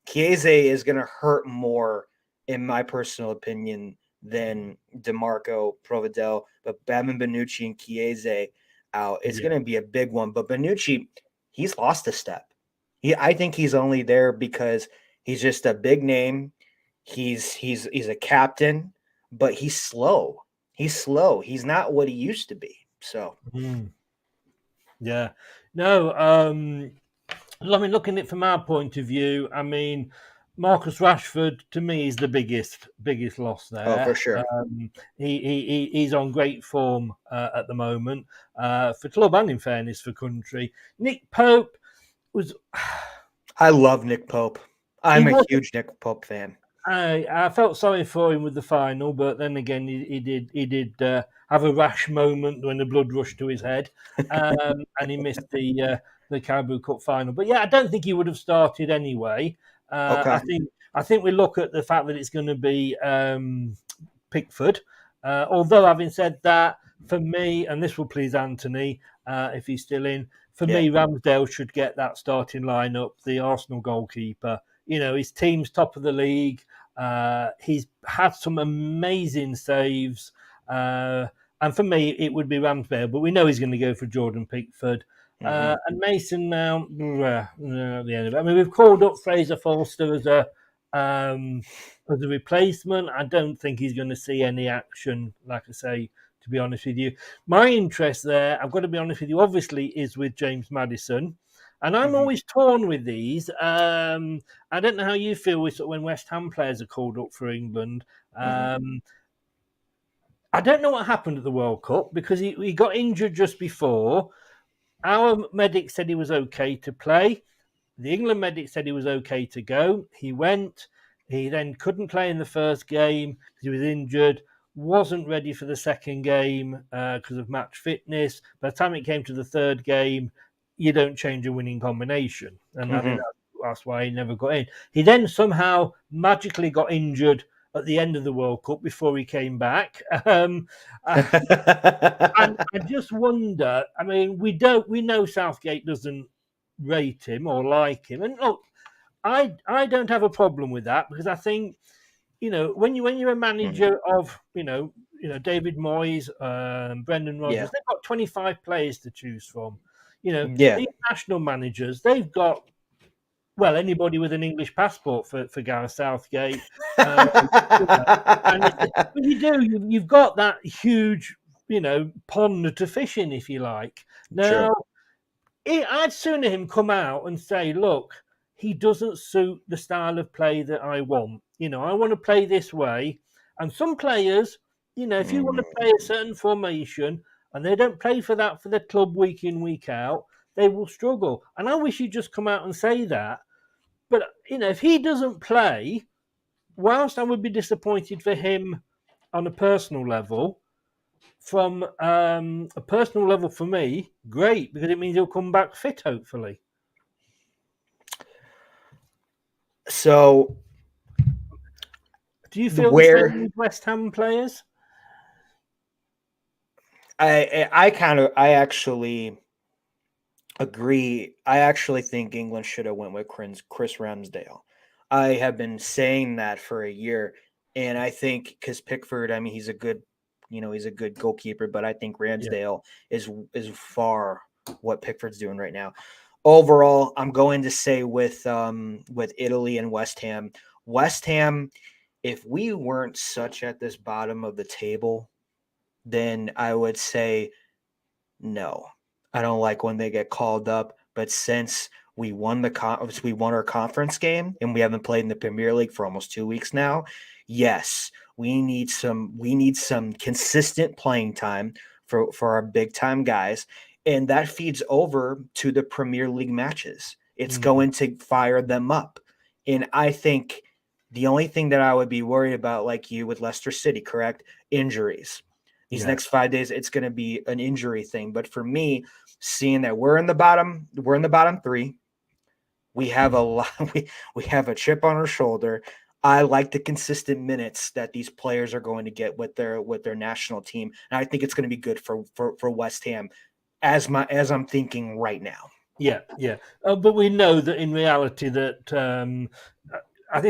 Chiesa is going to hurt more, in my personal opinion, than DeMarco Provedel. But having Bonucci and Chiesa out, it's going to be a big one. But Bonucci, he's lost a step. I think he's only there because he's just a big name. He's a captain, but he's slow. He's not what he used to be. So, yeah, no. I mean, looking at it from our point of view, I mean, Marcus Rashford to me is the biggest loss there. Oh, for sure. He's on great form at the moment for club and in fairness for country. Nick Pope was. I love Nick Pope. I'm a huge Nick Pope fan. I felt sorry for him with the final, but then again, he did have a rash moment when the blood rushed to his head, and he missed the Carabao Cup final. But yeah, I don't think he would have started anyway. I think we look at the fact that it's going to be Pickford. Although having said that, for me, and this will please Anthony if he's still in, for me, Ramsdale should get that starting lineup. The Arsenal goalkeeper. His team's top of the league. He's had some amazing saves. And for me, it would be Ramsdale. But we know he's going to go for Jordan Pickford. And Mason Mount, at the end of it. I mean, we've called up Fraser Forster as a replacement. I don't think he's going to see any action, like I say, to be honest with you. My interest there, I've got to be honest with you, obviously, is with James Maddison. And I'm always torn with these. I don't know how you feel with when West Ham players are called up for England. I don't know what happened at the World Cup because he got injured just before. Our medic said he was okay to play. The England medic said he was okay to go. He went. He then couldn't play in the first game because he was injured. Wasn't ready for the second game because of match fitness. By the time it came to the third game, you don't change a winning combination. And I think that's why he never got in. He then somehow magically got injured at the end of the World Cup before he came back. And I just wonder, I mean, we know Southgate doesn't rate him or like him. And look, I don't have a problem with that, because I think, when you're a manager of, David Moyes, Brendan Rodgers, they've got 25 players to choose from. These national managers, they've got, well, anybody with an English passport for Gareth Southgate. And you've got that huge, pond to fish in, if you like. Now, I'd sooner him come out and say, look, he doesn't suit the style of play that I want. I want to play this way. And some players, if you want to play a certain formation and they don't play for that for the club week in, week out, they will struggle. And I wish he'd just come out and say that. But, if he doesn't play, whilst I would be disappointed for him on a personal level, from a personal level for me, great, because it means he'll come back fit, hopefully. So, do you feel the same with West Ham players? I actually agree. I actually think England should have went with Chris Ramsdale. I have been saying that for a year, and I think because Pickford, I mean, he's a good goalkeeper, but I think Ramsdale is far what Pickford's doing right now. Overall, I'm going to say with Italy and West Ham. West Ham, if we weren't such at this bottom of the table, then I would say no. I don't like when they get called up, but since we won our conference game and we haven't played in the Premier League for almost 2 weeks now, yes, we need some consistent playing time for our big time guys, and that feeds over to the Premier League matches. It's going to fire them up. And I think the only thing that I would be worried about, like you with Leicester City, correct? Injuries. These next 5 days, it's going to be an injury thing. But for me, seeing that we're in the bottom 3, we have we have a chip on our shoulder. I like the consistent minutes that these players are going to get with their national team, and I think it's going to be good for West Ham, as I'm thinking right now. Yeah. But we know that in reality that. To be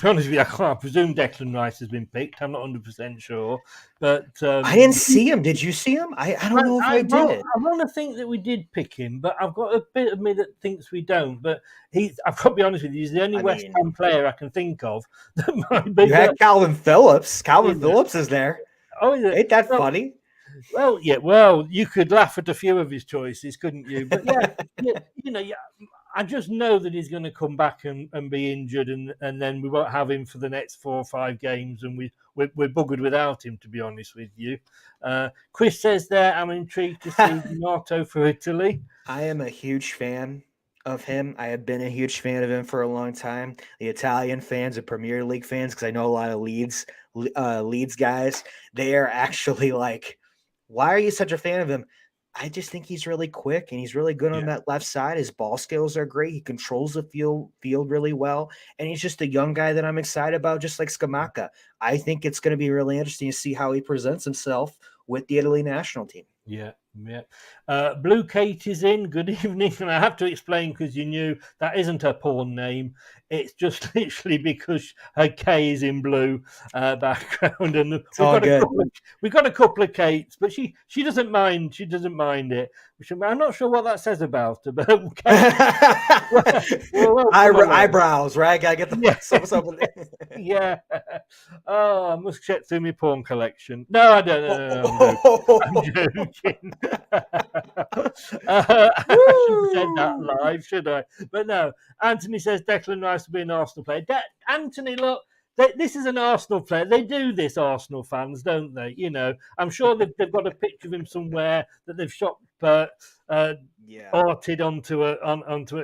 honest with you, I presume Declan Rice has been picked. I'm not 100% sure, but I didn't see him. Did you see him? I don't know if I did. I want to think that we did pick him, but I've got a bit of me that thinks we don't. But I've got to be honest with you, he's the only West Ham player I can think of that might be. You had Calvin Phillips. Calvin Phillips is there. Oh, is it? Ain't that funny? Well, yeah. Well, you could laugh at a few of his choices, couldn't you? But I just know that he's going to come back and be injured, and then we won't have him for the next 4 or 5 games, and we're buggered without him, to be honest with you. Chris says there, I'm intrigued to see Donato for Italy. I am a huge fan of him. I have been a huge fan of him for a long time. The Italian fans, the Premier League fans, because I know a lot of Leeds guys, they are actually like, why are you such a fan of him? I just think he's really quick and he's really good on that left side. His ball skills are great. He controls the field really well. And he's just a young guy that I'm excited about, just like Scamacca. I think it's going to be really interesting to see how he presents himself with the Italy national team. Yeah. Blue Kate is in. Good evening. And I have to explain, because you knew that isn't her porn name. It's just literally because her K is in blue background, and we've got a couple of Kates, but she doesn't mind. She doesn't mind it. I'm not sure what that says about her, but eyebrows, right? Gotta get the something. Yeah. Oh, I must check through my porn collection. No, I don't know. I'm joking. I shouldn't have said that live, should I? But no. Anthony says Declan Rice will be an Arsenal player. Anthony, look, this is an Arsenal player. They do this, Arsenal fans, don't they? I'm sure they've got a picture of him somewhere that they've shot arted onto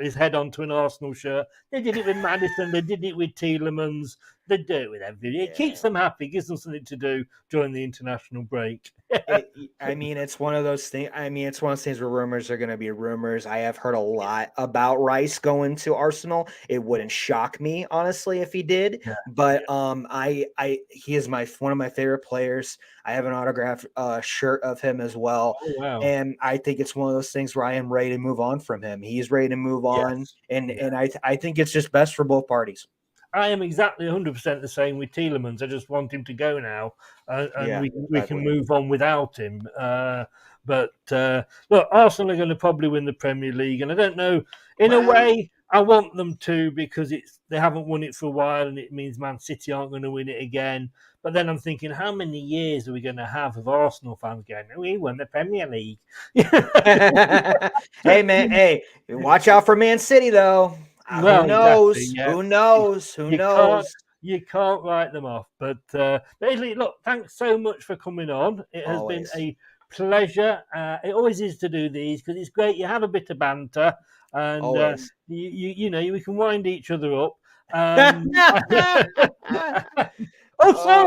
his head onto an Arsenal shirt. They did it with Maddison. They did it with Tielemans. They do it with everybody. It keeps them happy. Gives them something to do during the international break. It's one of those things. It's one of those things where rumors are going to be rumors. I have heard a lot about Rice going to Arsenal. It wouldn't shock me, honestly, if he did. But he is one of my favorite players. I have an autographed shirt of him as well. Oh, wow. And I think it's one of those things where I am ready to move on from him. He's ready to move on. And I think it's just best for both parties. I am exactly 100% the same with Tielemans. I just want him to go now, and we can move on without him. But look, Arsenal are going to probably win the Premier League, and I don't know. In a way, I want them to because they haven't won it for a while, and it means Man City aren't going to win it again. But then I'm thinking, how many years are we going to have of Arsenal fans going, we won the Premier League? Hey, man, hey, watch out for Man City, though. Well, who knows? Exactly, yeah. Who knows? Who knows? You can't write them off. But Italy, look, thanks so much for coming on. It has been a pleasure. It always is to do these because it's great. You have a bit of banter, and we can wind each other up. Sorry,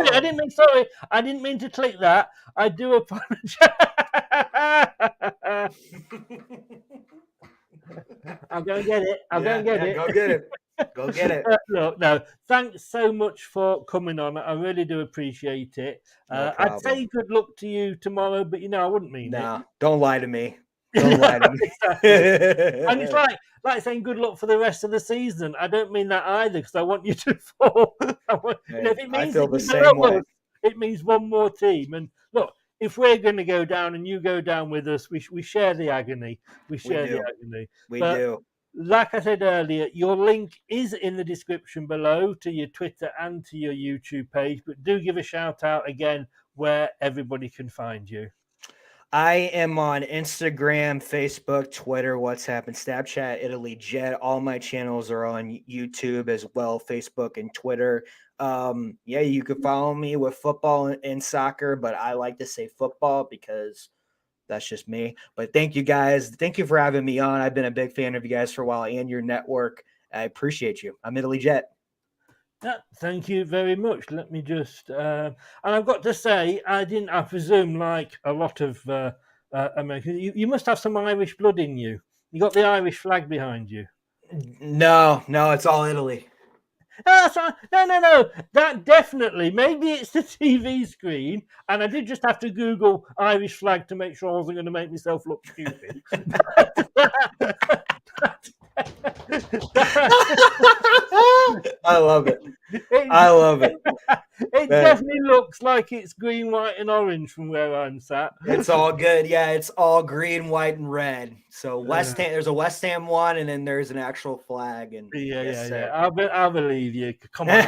I didn't mean. Sorry, I didn't mean to click that. I do apologize. I'll go and get it. Go get it. Go get it. No, thanks so much for coming on. I really do appreciate it. I'd say good luck to you tomorrow, but I wouldn't mean it. Don't lie to me. Don't lie to me. And it's like saying good luck for the rest of the season. I don't mean that either because I want you to fall. If it means I feel the same way. It means one more team. And look, if we're going to go down and you go down with us, we share the agony. We do. Like I said earlier, your link is in the description below to your Twitter and to your YouTube page. But do give a shout out again where everybody can find you. I am on Instagram, Facebook, Twitter, WhatsApp, and Snapchat, Italy Jet. All my channels are on YouTube as well, Facebook and Twitter. You can follow me with football and soccer, but I like to say football because that's just me. But thank you guys. Thank you for having me on. I've been a big fan of you guys for a while and your network. I appreciate you. I'm Italy Jet. Yeah, thank you very much. Let me just, and I've got to say, I presume, like a lot of Americans, you must have some Irish blood in you. You got the Irish flag behind you. No, it's all Italy. No. That definitely. Maybe it's the TV screen, and I did just have to Google Irish flag to make sure I wasn't going to make myself look stupid. I love it. It definitely looks like it's green, white, and orange from where I'm sat. It's all good. Yeah, it's all green, white, and red. So West Ham, there's a West Ham one, and then there's an actual flag. And yeah. I'll believe you. Come on.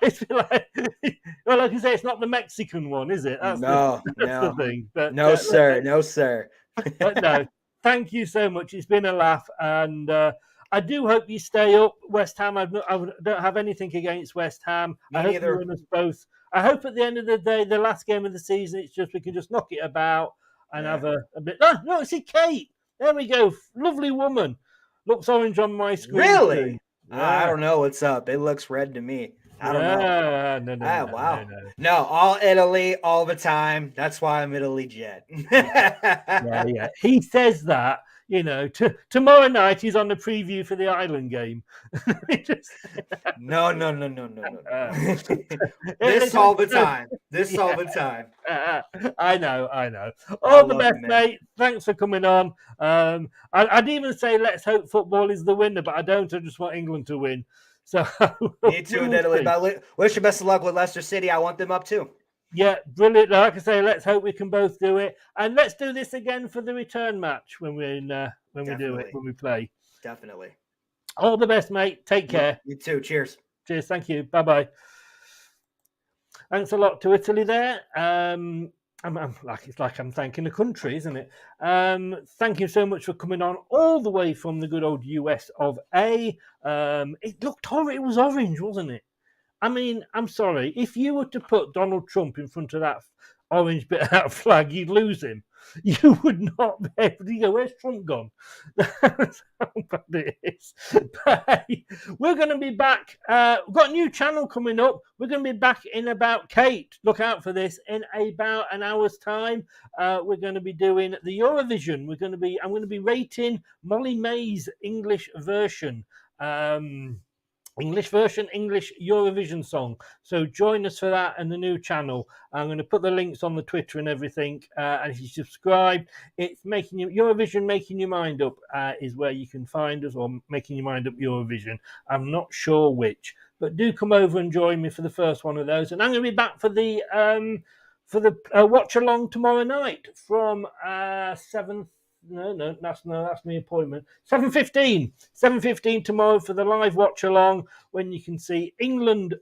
It's like you say, it's not the Mexican one, is it? That's the thing. But, no, sir. But no. Thank you so much. It's been a laugh, and I do hope you stay up. West Ham, I don't have anything against West Ham. I hope you win us both. I hope at the end of the day, the last game of the season, it's just we can just knock it about and have a bit. Oh, no, see Kate. There we go. Lovely woman. Looks orange on my screen. Really? I don't know what's up. It looks red to me. I don't know. Wow. No, all Italy, all the time. That's why I'm Italy Jet. Yeah. He says that, tomorrow night he's on the preview for the Island game. No. This all the time. I know. All the best, mate. Thanks for coming on. I'd even say let's hope football is the winner, but I don't. I just want England to win. So me too, Italy. But wish you best of luck with Leicester City. I want them up too. Yeah, brilliant. Like I say, let's hope we can both do it, and let's do this again for the return match when we play. Definitely. All the best, mate. Take care. You too. Cheers. Thank you. Bye. Thanks a lot to Italy there. It's like I'm thanking the country, isn't it? Thank you so much for coming on all the way from the good old US of A. It looked horrible. It was orange, wasn't it? I mean, I'm sorry. If you were to put Donald Trump in front of that orange bit of that flag, you'd lose him. you would not be able to go, where's Trump gone? That's how bad it is. But hey, we're going to be back. We've got a new channel coming up. We're going to be back in about, Kate, look out for this, in about an hour's time. We're going to be doing the Eurovision. I'm going to be rating Molly May's English version. English Eurovision song. So join us for that and the new channel. I'm going to put the links on the Twitter and everything. And if you subscribe, it's Eurovision Making Your Mind Up is where you can find us, or Making Your Mind Up Eurovision. I'm not sure which, but do come over and join me for the first one of those. And I'm going to be back for the watch along tomorrow night from 7. No, that's my appointment. 7:15 tomorrow for the live watch along, when you can see England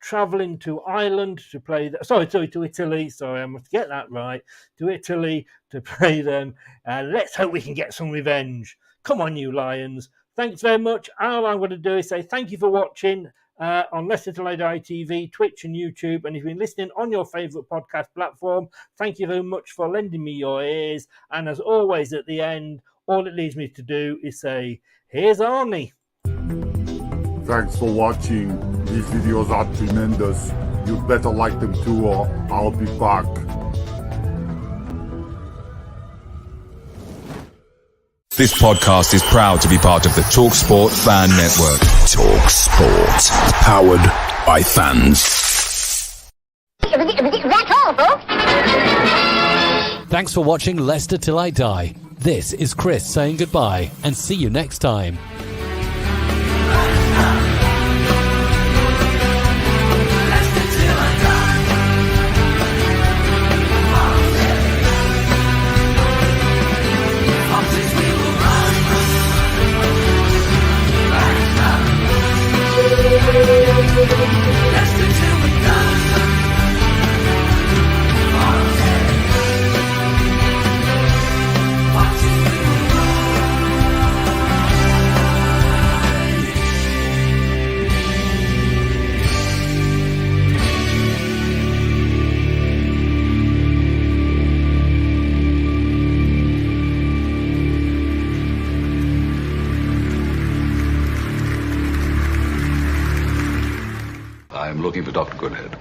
travelling to Ireland to play. To Italy. Sorry, I must get that right. To Italy to play them. Let's hope we can get some revenge. Come on, you Lions! Thanks very much. All I'm going to do is say thank you for watching. On Leicester Till I Die TV, Twitch and YouTube. And if you've been listening on your favourite podcast platform, thank you very much for lending me your ears. And as always, at the end, all it leaves me to do is say, here's Arnie. Thanks for watching. These videos are tremendous. You'd better like them too, or I'll be back. This podcast is proud to be part of the TalkSport Fan Network. TalkSport. Powered by fans. That's all, folks. Thanks for watching Leicester Till I Die. This is Chris saying goodbye, and see you next time. I'm looking for Dr. Goodhead.